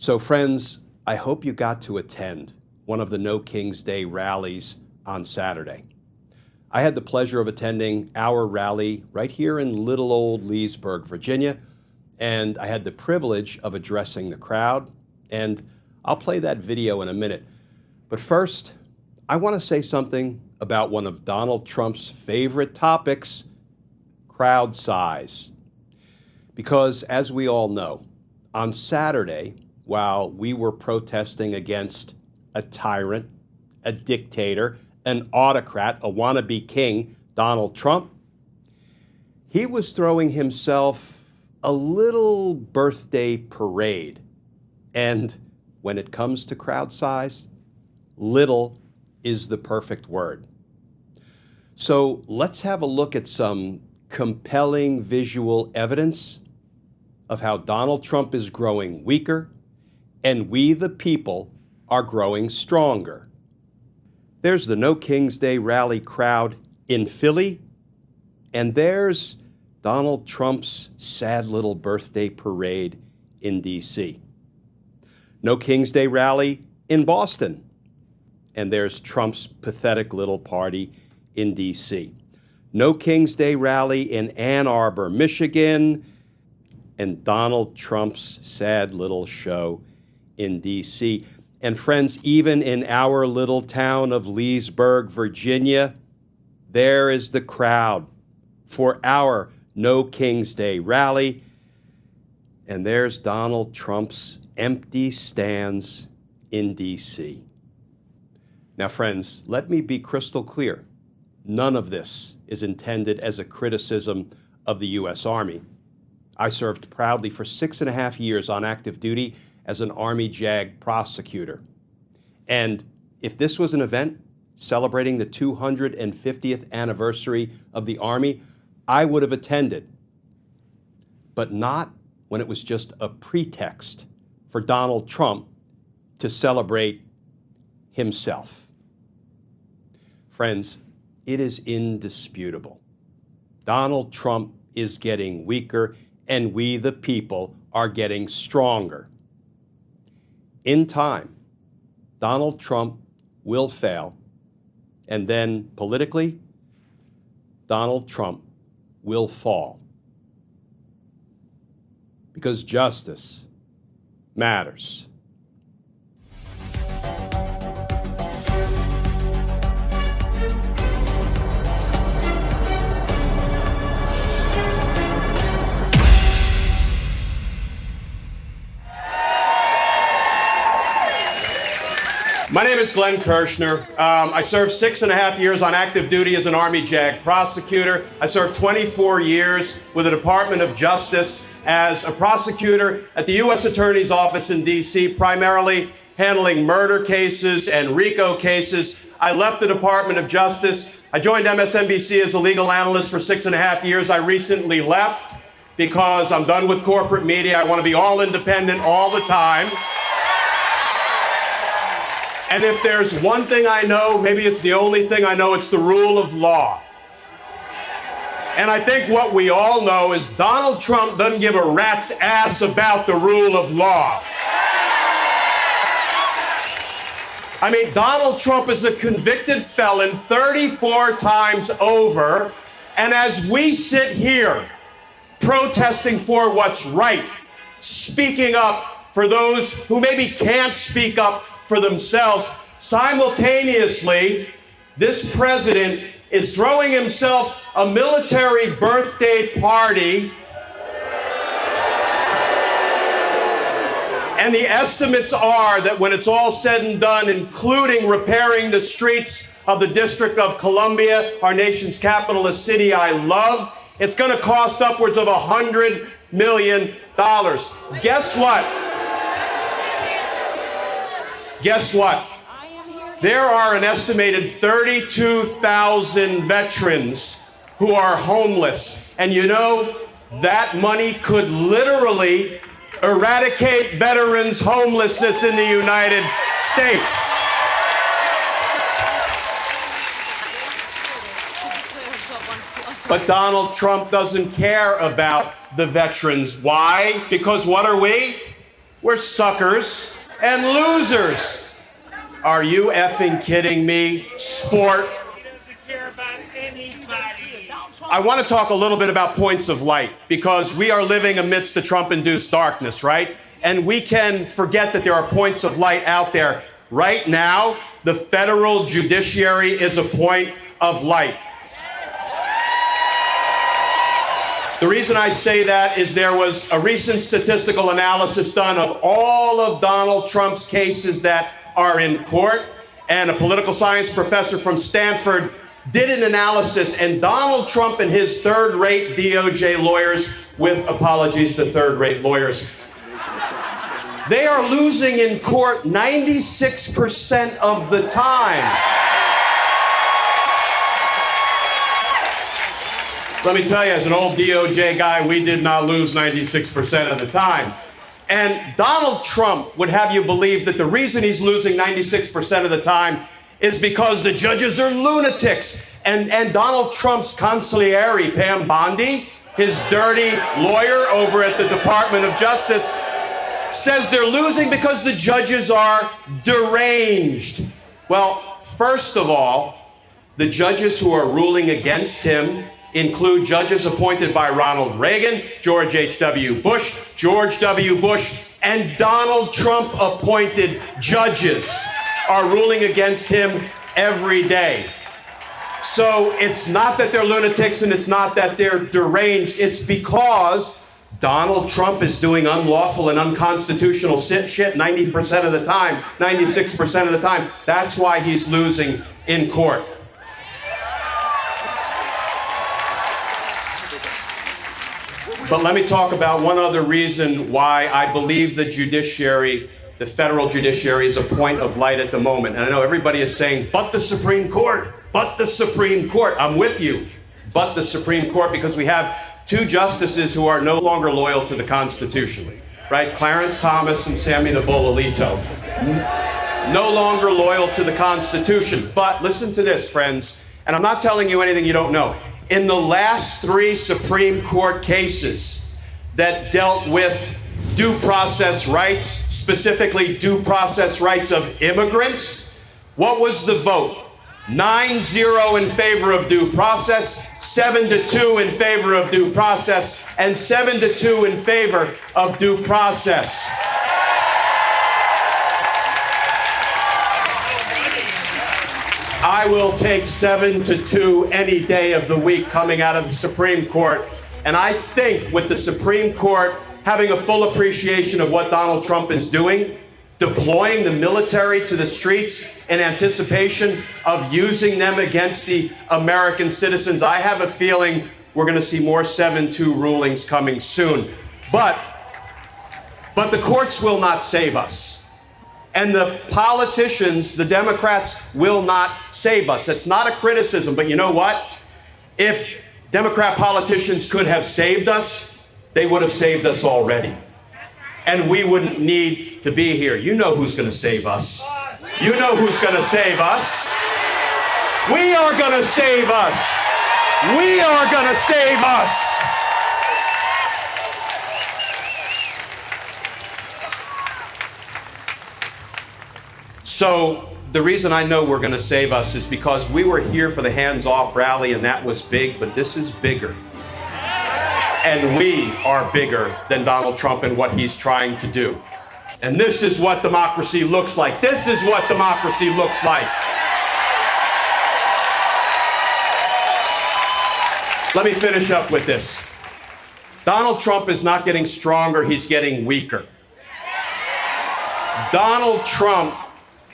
So friends, I hope you got to attend one of the No King's Day rallies on Saturday. I had the pleasure of attending our rally right here in little old Leesburg, Virginia, and I had the privilege of addressing the crowd, and I'll play that video in a minute. But first, I want to say something about one of Donald Trump's favorite topics, crowd size. Because as we all know, on Saturday, while we were protesting against a tyrant, a dictator, an autocrat, a wannabe king, Donald Trump, he was throwing himself a little birthday parade. And when it comes to crowd size, little is the perfect word. So let's have a look at some compelling visual evidence of how Donald Trump is growing weaker and we, the people, are growing stronger. There's the No King's Day rally crowd in Philly, and there's Donald Trump's sad little birthday parade in D.C. No King's Day rally in Boston, and there's Trump's pathetic little party in D.C. No King's Day rally in Ann Arbor, Michigan, and Donald Trump's sad little show in D.C. And friends, even in our little town of Leesburg, Virginia, there is the crowd for our No King's Day rally. And there's Donald Trump's empty stands in D.C. Now, friends, let me be crystal clear. None of this is intended as a criticism of the U.S. Army. I served proudly for 6.5 years on active duty as an Army JAG prosecutor. And if this was an event celebrating the 250th anniversary of the Army, I would have attended. But not when it was just a pretext for Donald Trump to celebrate himself. Friends, it is indisputable. Donald Trump is getting weaker, and we, the people, are getting stronger. In time, Donald Trump will fail, and then politically, Donald Trump will fall. Because justice matters. My name is Glenn Kirshner. I served 6.5 years on active duty as an Army JAG prosecutor. I served 24 years with the Department of Justice as a prosecutor at the U.S. Attorney's Office in D.C., primarily handling murder cases and RICO cases. I left the Department of Justice. I joined MSNBC as a legal analyst for 6.5 years. I recently left because I'm done with corporate media. I want to be all independent all the time. And if there's one thing I know, maybe it's the only thing I know, it's the rule of law. And I think what we all know is Donald Trump doesn't give a rat's ass about the rule of law. I mean, Donald Trump is a convicted felon 34 times over, and as we sit here protesting for what's right, speaking up for those who maybe can't speak up for themselves, simultaneously, this president is throwing himself a military birthday party. And the estimates are that when it's all said and done, including repairing the streets of the District of Columbia, our nation's capital, a city I love, it's going to cost upwards of $100 million. Guess what? Guess what? There are an estimated 32,000 veterans who are homeless. And you know, that money could literally eradicate veterans' homelessness in the United States. But Donald Trump doesn't care about the veterans. Why? Because what are we? We're suckers and losers. Are you effing kidding me, sport? I want to talk a little bit about points of light, because we are living amidst the Trump-induced darkness, right? And we can forget that there are points of light out there. Right now, the federal judiciary is a point of light. The reason I say that is there was a recent statistical analysis done of all of Donald Trump's cases that are in court, and a political science professor from Stanford did an analysis, and Donald Trump and his third-rate DOJ lawyers, with apologies to third-rate lawyers, they are losing in court 96% of the time. Let me tell you, as an old DOJ guy, we did not lose 96% of the time. And Donald Trump would have you believe that the reason he's losing 96% of the time is because the judges are lunatics. And Donald Trump's consigliere, Pam Bondi, his dirty lawyer over at the Department of Justice, says they're losing because the judges are deranged. Well, first of all, the judges who are ruling against him include judges appointed by Ronald Reagan, George H.W. Bush, George W. Bush, and Donald Trump appointed judges are ruling against him every day. So it's not that they're lunatics and it's not that they're deranged. It's because Donald Trump is doing unlawful and unconstitutional shit 90% of the time, 96% of the time. That's why he's losing in court. But let me talk about one other reason why I believe the judiciary, the federal judiciary, is a point of light at the moment. And I know everybody is saying, but the Supreme Court, but the Supreme Court. I'm with you, but the Supreme Court, because we have two justices who are no longer loyal to the Constitution, right? Clarence Thomas and Sammy the Bull Alito. No longer loyal to the Constitution. But listen to this, friends, and I'm not telling you anything you don't know. In the last 3 Supreme Court cases that dealt with due process rights, specifically due process rights of immigrants, what was the vote? 9-0 in favor of due process, 7-2 in favor of due process, and 7-2 in favor of due process. I will take 7-2 any day of the week coming out of the Supreme Court. And I think with the Supreme Court having a full appreciation of what Donald Trump is doing, deploying the military to the streets in anticipation of using them against the American citizens, I have a feeling we're going to see more 7-2 rulings coming soon. But the courts will not save us. And the politicians, the Democrats, will not save us. It's not a criticism, but you know what? If Democrat politicians could have saved us, they would have saved us already. And we wouldn't need to be here. You know who's going to save us. You know who's going to save us. We are going to save us. We are going to save us. So the reason I know we're going to save us is because we were here for the hands-off rally, and that was big, but this is bigger. And we are bigger than Donald Trump and what he's trying to do. And this is what democracy looks like. This is what democracy looks like. Let me finish up with this. Donald Trump is not getting stronger, he's getting weaker. Donald Trump,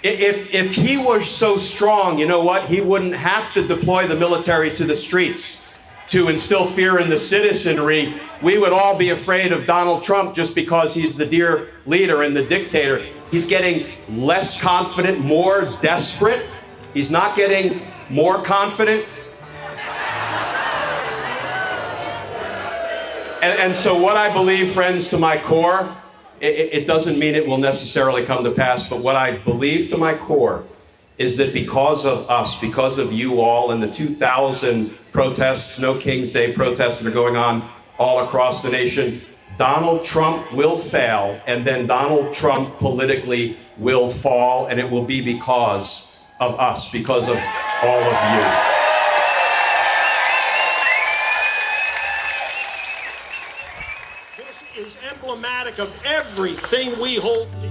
if he were so strong, you know what? He wouldn't have to deploy the military to the streets to instill fear in the citizenry. We would all be afraid of Donald Trump just because he's the dear leader and the dictator. He's getting less confident, more desperate. He's not getting more confident. And so what I believe, friends, to my core, it doesn't mean it will necessarily come to pass, but what I believe to my core is that because of us, because of you all, and the 2,000 protests, No King's Day protests that are going on all across the nation, Donald Trump will fail, and then Donald Trump politically will fall, and it will be because of us, because of all of you. This is emblematic of everything we hold dear.